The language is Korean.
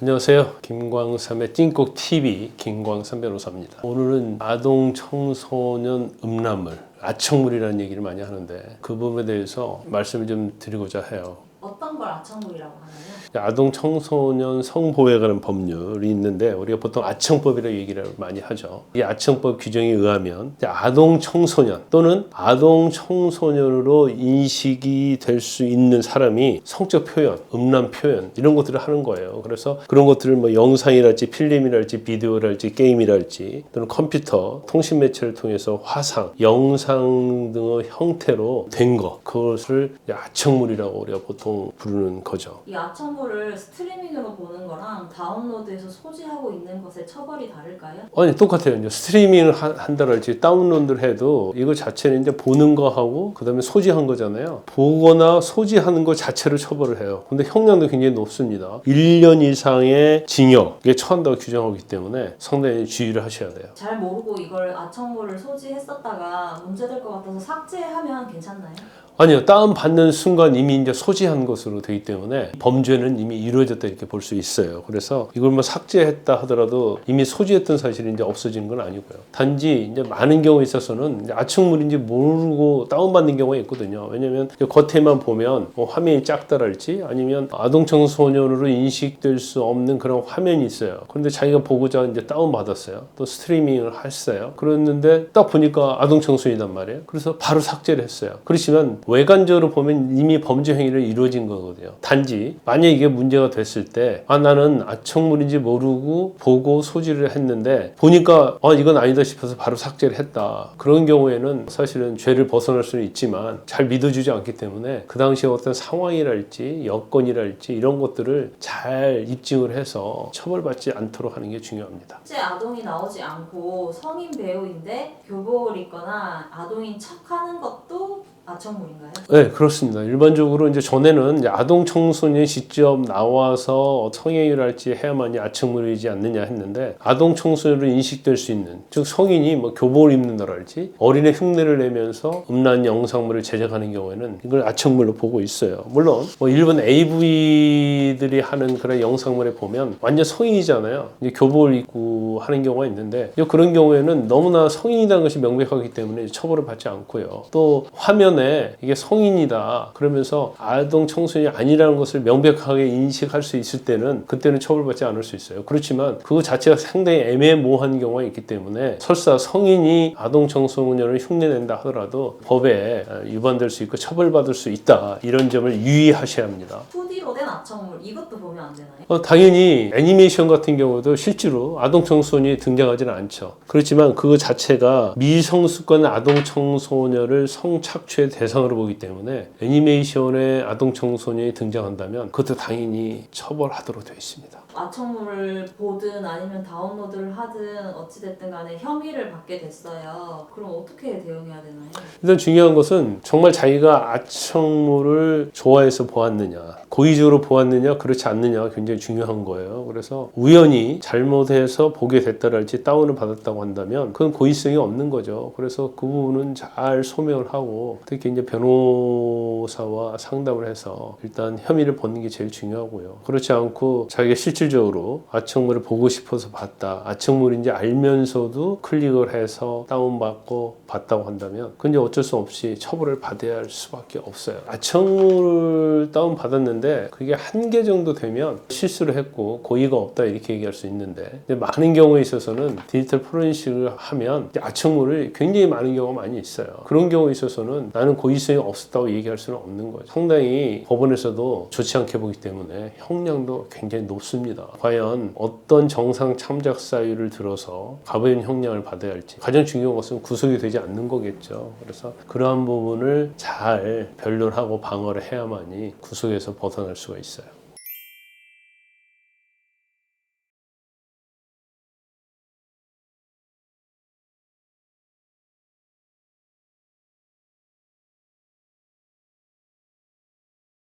안녕하세요. 김광삼의 찐콕TV 김광삼 변호사입니다. 오늘은 아동 청소년 음란물, 아청물이라는 얘기를 많이 하는데 그 부분에 대해서 말씀을 좀 드리고자 해요. 어떤 걸 아청물이라고 하나요? 아동 청소년 성보호에 관한 법률이 있는데 우리가 보통 아청법이라고 얘기를 많이 하죠. 이 아청법 규정에 의하면 아동 청소년 또는 아동 청소년으로 인식이 될 수 있는 사람이 성적 표현, 음란 표현 이런 것들을 하는 거예요. 그래서 그런 것들을 뭐 영상이랄지 필름이랄지 비디오랄지 게임이랄지 또는 컴퓨터, 통신 매체를 통해서 화상, 영상 등의 형태로 된 거, 그것을 아청물이라고 우리가 보통 부르는 거죠. 이 아청물을 스트리밍으로 보는 거랑 다운로드해서 소지하고 있는 것의 처벌이 다를까요? 아니 똑같아요. 이제 스트리밍을 한다랄지 다운로드를 해도 이거 자체는 이제 보는 거하고 그다음에 소지한 거잖아요. 보거나 소지하는 거 자체를 처벌을 해요. 근데 형량도 굉장히 높습니다. 1년 이상의 징역에 처한다고 규정하기 때문에 상당히 주의를 하셔야 돼요. 잘 모르고 이걸 아청물을 소지했었다가 문제될 것 같아서 삭제하면 괜찮나요? 아니요. 다운받는 순간 이미 이제 소지한 것으로 되기 때문에 범죄는 이미 이루어졌다 이렇게 볼 수 있어요. 그래서 이걸 뭐 삭제했다 하더라도 이미 소지했던 사실이 이제 없어지는 건 아니고요. 단지 이제 많은 경우에 있어서는 아청물인지 모르고 다운받는 경우가 있거든요. 왜냐면 겉에만 보면 뭐 화면이 작다랄지 아니면 아동 청소년으로 인식될 수 없는 그런 화면이 있어요. 그런데 자기가 보고자 이제 다운받았어요. 또 스트리밍을 했어요. 그랬는데 딱 보니까 아동 청소년이란 말이에요. 그래서 바로 삭제를 했어요. 그렇지만 외관적으로 보면 이미 범죄 행위를 이루어진 거거든요. 단지 만약에 이게 문제가 됐을 때 나는 아청물인지 모르고 보고 소지를 했는데 보니까 이건 아니다 싶어서 바로 삭제를 했다. 그런 경우에는 사실은 죄를 벗어날 수는 있지만 잘 믿어주지 않기 때문에 그 당시에 어떤 상황이랄지 여건이랄지 이런 것들을 잘 입증을 해서 처벌받지 않도록 하는 게 중요합니다. 실제 아동이 나오지 않고 성인 배우인데 교복을 입거나 아동인 척하는 것도 아청물인가요? 네, 그렇습니다. 일반적으로 이제 전에는 이제 아동 청소년이 직접 나와서 성행위를 해야만이 아청물이지 않느냐 했는데 아동 청소년으로 인식될 수 있는 즉 성인이 뭐 교복을 입는다랄지 어린애 흉내를 내면서 음란 영상물을 제작하는 경우에는 이걸 아청물로 보고 있어요. 물론 뭐 일본 AV들이 하는 그런 영상물에 보면 완전 성인이잖아요. 이제 교복을 입고 하는 경우가 있는데 그런 경우에는 너무나 성인이라는 것이 명백하기 때문에 처벌을 받지 않고요. 또 화면에 이게 성인이다 그러면서 아동 청소년이 아니라는 것을 명백하게 인식할 수 있을 때는 그때는 처벌받지 않을 수 있어요. 그렇지만 그거 자체가 상당히 애매모호한 경우가 있기 때문에 설사 성인이 아동 청소년을 흉내낸다 하더라도 법에 위반될 수 있고 처벌받을 수 있다. 이런 점을 유의하셔야 합니다. 2D로 된 아청물 이것도 보면 안 되나요? 당연히 애니메이션 같은 경우도 실제로 아동 청소년이 등장하지는 않죠. 그렇지만 그거 자체가 미성숙한 아동 청소년을 성착취의 대상으로 보기 때문에 애니메이션에 아동 청소년이 등장한다면 그것도 당연히 처벌하도록 되어 있습니다. 아청물을 보든 아니면 다운로드를 하든 어찌됐든 간에 혐의를 받게 됐어요. 그럼 어떻게 대응해야 되나요? 일단 중요한 것은 정말 자기가 아청물을 좋아해서 보았느냐 고의적으로 보았느냐 그렇지 않느냐가 굉장히 중요한 거예요. 그래서 우연히 잘못해서 보게 됐다랄지 다운을 받았다고 한다면 그건 고의성이 없는 거죠. 그래서 그 부분은 잘 소명을 하고 특히 이제 변호사와 상담을 해서 일단 혐의를 벗는 게 제일 중요하고요. 그렇지 않고 자기가 실질적으로 아청물을 보고 싶어서 봤다. 아청물인지 알면서도 클릭을 해서 다운받고 봤다고 한다면 그건 이제 어쩔 수 없이 처벌을 받아야 할 수밖에 없어요. 아청물을 다운받았는데 그게 한개 정도 되면 실수를 했고 고의가 없다 이렇게 얘기할 수 있는데 많은 경우에 있어서는 디지털 포렌식을 하면 아청물을 굉장히 많은 경우가 많이 있어요. 그런 경우에 있어서는 나는 고의성이 없었다고 얘기할 수는 없는 거죠. 상당히 법원에서도 좋지 않게 보기 때문에 형량도 굉장히 높습니다. 과연 어떤 정상 참작 사유를 들어서 가벼운 형량을 받아야 할지 가장 중요한 것은 구속이 되지 않는 거겠죠. 그래서 그러한 부분을 잘 변론하고 방어를 해야만이 구속에서 벗어날 수가 있어요.